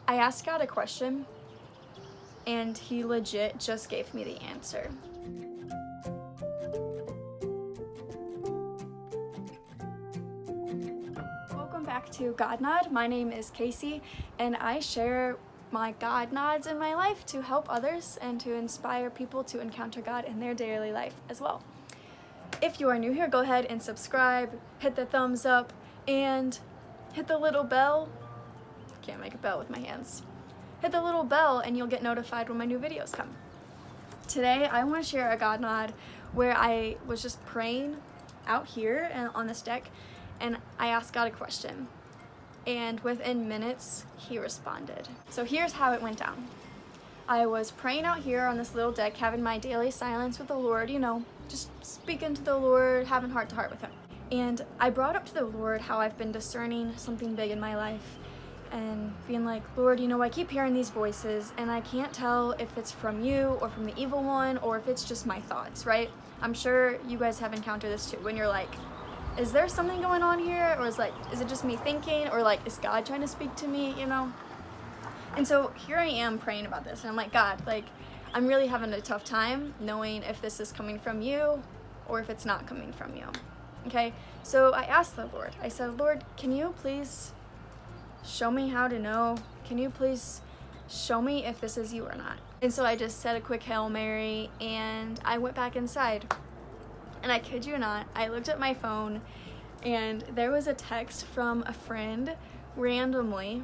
I asked God a question, and he legit just gave me the answer. Welcome back to God Nod. My name is Casey, and I share my God nods in my life to help others and to inspire people to encounter God in their daily life as well. If you are new here, go ahead and subscribe, hit the thumbs up, and hit the little bell. Can't make a bell with my hands. Hit the little bell and you'll get notified when my new videos come. Today I want to share a God nod where I was just praying out here and on this deck, and I asked God a question, and within minutes he responded. So here's how it went down. I was praying out here on this little deck, having my daily silence with the Lord, just speaking to the Lord, having heart to heart with him. And I brought up to the Lord how I've been discerning something big in my life and being like, Lord, I keep hearing these voices and I can't tell if it's from you or from the evil one or if it's just my thoughts, right? I'm sure you guys have encountered this too, when you're like, is there something going on here? Or is it just me thinking? Or is God trying to speak to me, And so here I am praying about this, and I'm like, God, I'm really having a tough time knowing if this is coming from you or if it's not coming from you. Okay, so I asked the Lord, I said, Lord, can you please show me how to know? Can you please show me if this is you or not? And so I just said a quick Hail Mary and I went back inside. And I kid you not, I looked at my phone and there was a text from a friend randomly,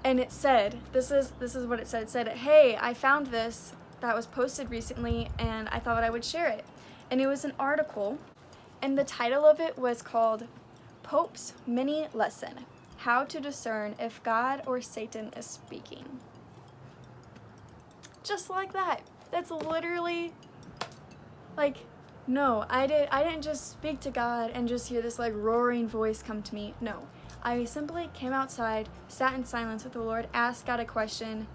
and it said, this is what it said. It said, hey, I found this that was posted recently and I thought I would share it. And it was an article, and the title of it was called Pope's Mini Lesson: How to Discern if God or Satan is Speaking. Just like that. That's literally no, I didn't just speak to God and just hear this roaring voice come to me. No, I simply came outside, sat in silence with the Lord, asked God a question,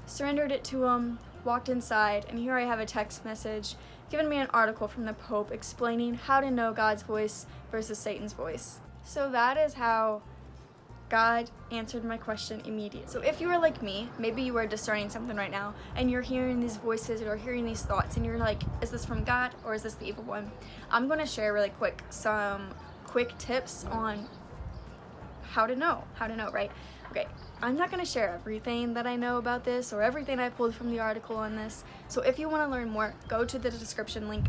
surrendered it to him, walked inside, and here I have a text message giving me an article from the Pope explaining how to know God's voice versus Satan's voice. So that is how God answered my question immediately. So if you were like me, maybe you are discerning something right now and you're hearing these voices or hearing these thoughts and you're like, is this from God or is this the evil one? I'm going to share really quick some quick tips on how to know, right? Okay, I'm not going to share everything that I know about this or everything I pulled from the article on this. So if you want to learn more, go to the description link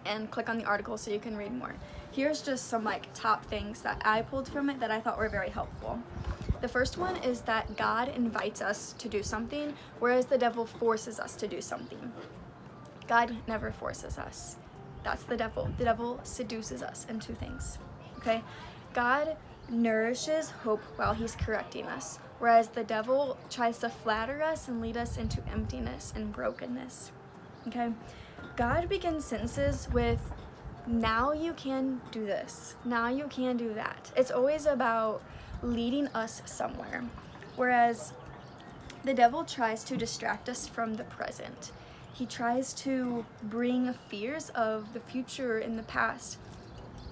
and click on the article so you can read more. Here's just some top things that I pulled from it that I thought were very helpful. The first one is that God invites us to do something, whereas the devil forces us to do something. God never forces us. That's the devil. The devil seduces us into things. Okay? God nourishes hope while he's correcting us, whereas the devil tries to flatter us and lead us into emptiness and brokenness. Okay? God begins sentences with, now you can do this, now you can do that. It's always about leading us somewhere, whereas the devil tries to distract us from the present. He tries to bring fears of the future and the past.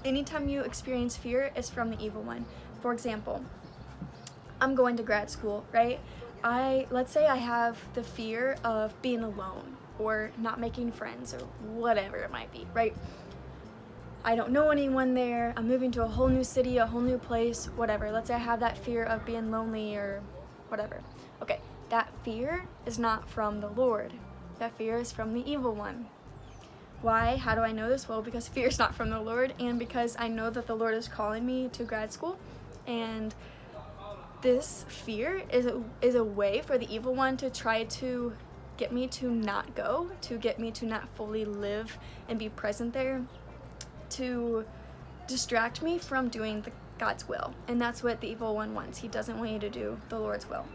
Anytime you experience fear, it's from the evil one. For example, I'm going to grad school, right? Let's say I have the fear of being alone or not making friends or whatever it might be, right? I don't know anyone there, I'm moving to a whole new city, a whole new place, whatever. Let's say I have that fear of being lonely or whatever. Okay, that fear is not from the Lord. That fear is from the evil one. Why? How do I know this? Well, because fear is not from the Lord, and because I know that the Lord is calling me to grad school, and this fear is a way for the evil one to try to get me to not go, to get me to not fully live and be present there, to distract me from doing God's will. And that's what the evil one wants. He doesn't want you to do the Lord's will.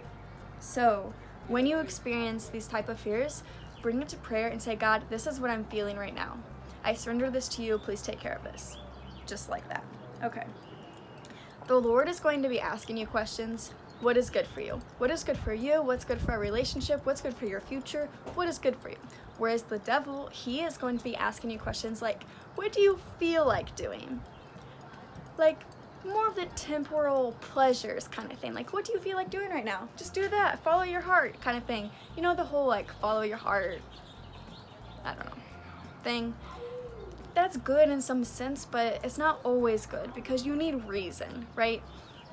So when you experience these type of fears, bring it to prayer and say, God, this is what I'm feeling right now. I surrender this to you. Please take care of this. Just like that. Okay. The Lord is going to be asking you questions. What is good for you? What is good for you? What's good for a relationship? What's good for your future? What is good for you? Whereas the devil, he is going to be asking you questions like, what do you feel like doing? Like, more of the temporal pleasures kind of thing. Like, what do you feel like doing right now? Just do that. Follow your heart kind of thing. You know, the whole like follow your heart, I don't know, thing. That's good in some sense, but it's not always good because you need reason, right?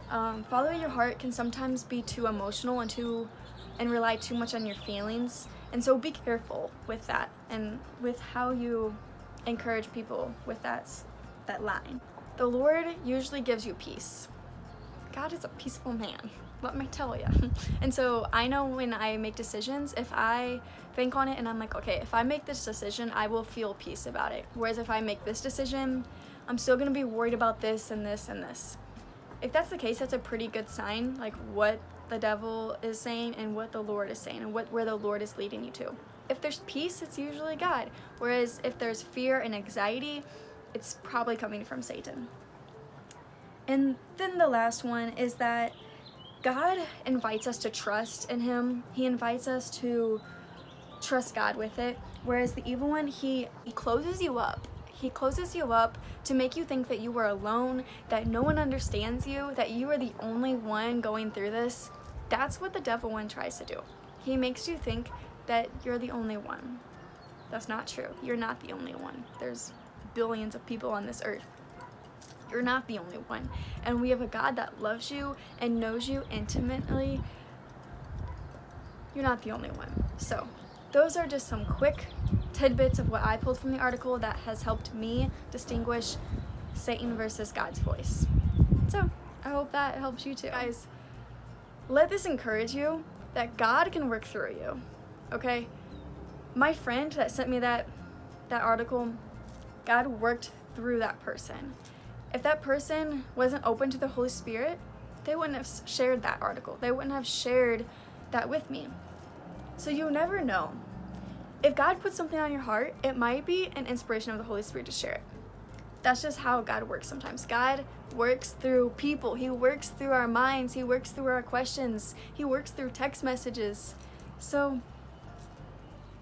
Follow your heart can sometimes be too emotional and rely too much on your feelings. And so be careful with that and with how you encourage people with that line. The Lord usually gives you peace. God is a peaceful man, let me tell you. And so I know when I make decisions, if I think on it and I'm like, okay, if I make this decision, I will feel peace about it. Whereas if I make this decision, I'm still gonna be worried about this and this and this. If that's the case, that's a pretty good sign, like what the devil is saying and what the Lord is saying and where the Lord is leading you to. If there's peace, it's usually God. Whereas if there's fear and anxiety, it's probably coming from Satan. And then the last one is that God invites us to trust in him. He invites us to trust God with it. Whereas the evil one, he closes you up. He closes you up to make you think that you are alone, that no one understands you, that you are the only one going through this. That's what the devil one tries to do. He makes you think that you're the only one. That's not true. You're not the only one. There's billions of people on this earth. You're not the only one. And we have a God that loves you and knows you intimately. You're not the only one. So those are just some quick tidbits of what I pulled from the article that has helped me distinguish Satan versus God's voice. So I hope that helps you too. Guys, let this encourage you that God can work through you, okay? My friend that sent me that article, God worked through that person. If that person wasn't open to the Holy Spirit, they wouldn't have shared that article. They wouldn't have shared that with me. So you never know. If God puts something on your heart, it might be an inspiration of the Holy Spirit to share it. That's just how God works sometimes. God works through people. He works through our minds. He works through our questions. He works through text messages. So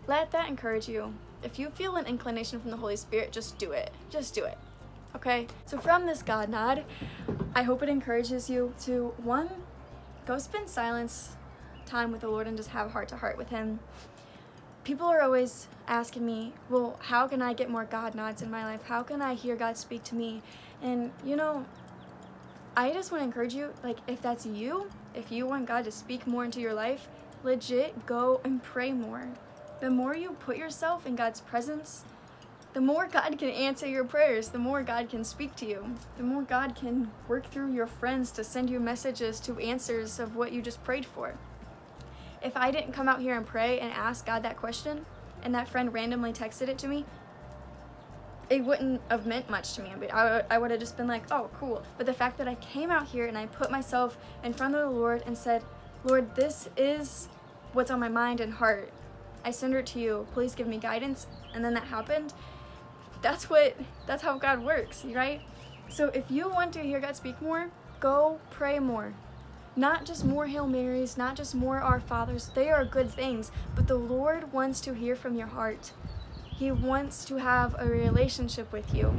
let that encourage you. If you feel an inclination from the Holy Spirit, just do it. Just do it. Okay? So from this God Nod, I hope it encourages you to, one, go spend silence time with the Lord and just have heart to heart with him. People are always asking me, well, how can I get more God nods in my life? How can I hear God speak to me? And, you know, I just want to encourage you, like, if that's you, if you want God to speak more into your life, legit go and pray more. The more you put yourself in God's presence, the more God can answer your prayers, the more God can speak to you, the more God can work through your friends to send you messages to answers of what you just prayed for. If I didn't come out here and pray and ask God that question, and that friend randomly texted it to me, it wouldn't have meant much to me. I would have just been like, oh, cool. But the fact that I came out here and I put myself in front of the Lord and said, Lord, this is what's on my mind and heart. I surrender it to you. Please give me guidance. And then that happened. That's how God works, right? So if you want to hear God speak more, go pray more. Not just more Hail Marys, not just more Our Fathers. They are good things, but the Lord wants to hear from your heart. He wants to have a relationship with you.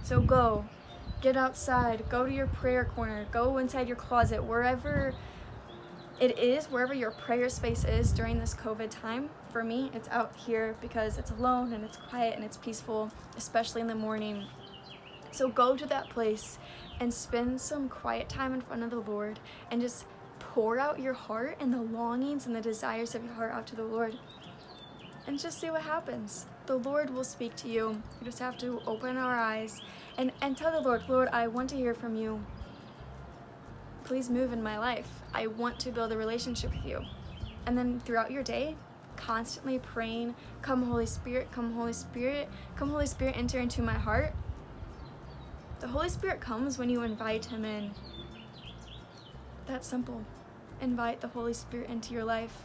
So go, get outside, go to your prayer corner, go inside your closet, wherever it is, wherever your prayer space is during this COVID time. For me, it's out here because it's alone and it's quiet and it's peaceful, especially in the morning. So go to that place and spend some quiet time in front of the Lord and just pour out your heart and the longings and the desires of your heart out to the Lord. And just see what happens. The Lord will speak to you. You just have to open our eyes and tell the Lord, Lord, I want to hear from you. Please move in my life. I want to build a relationship with you. And then throughout your day, constantly praying, come Holy Spirit, come Holy Spirit, come Holy Spirit, enter into my heart. The Holy Spirit comes when you invite him in. That's simple. Invite the Holy Spirit into your life.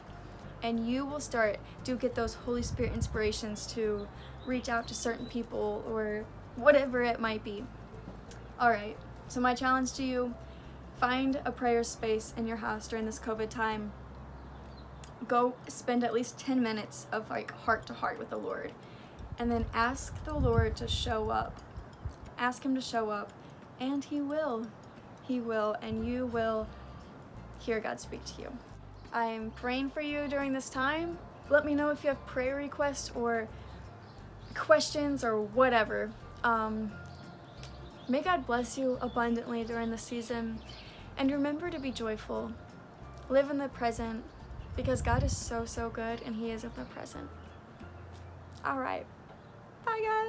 And you will start to get those Holy Spirit inspirations to reach out to certain people or whatever it might be. All right, so my challenge to you, find a prayer space in your house during this COVID time. Go spend at least 10 minutes of like heart to heart with the Lord. And then ask the Lord to show up. Ask him to show up. and He will. He will, and you will hear God speak to you. I am praying for you during this time. Let me know if you have prayer requests or questions or whatever. May God bless you abundantly during this season, and remember to be joyful. Live in the present, because God is so, so good, and He is in the present. All right. Bye, guys.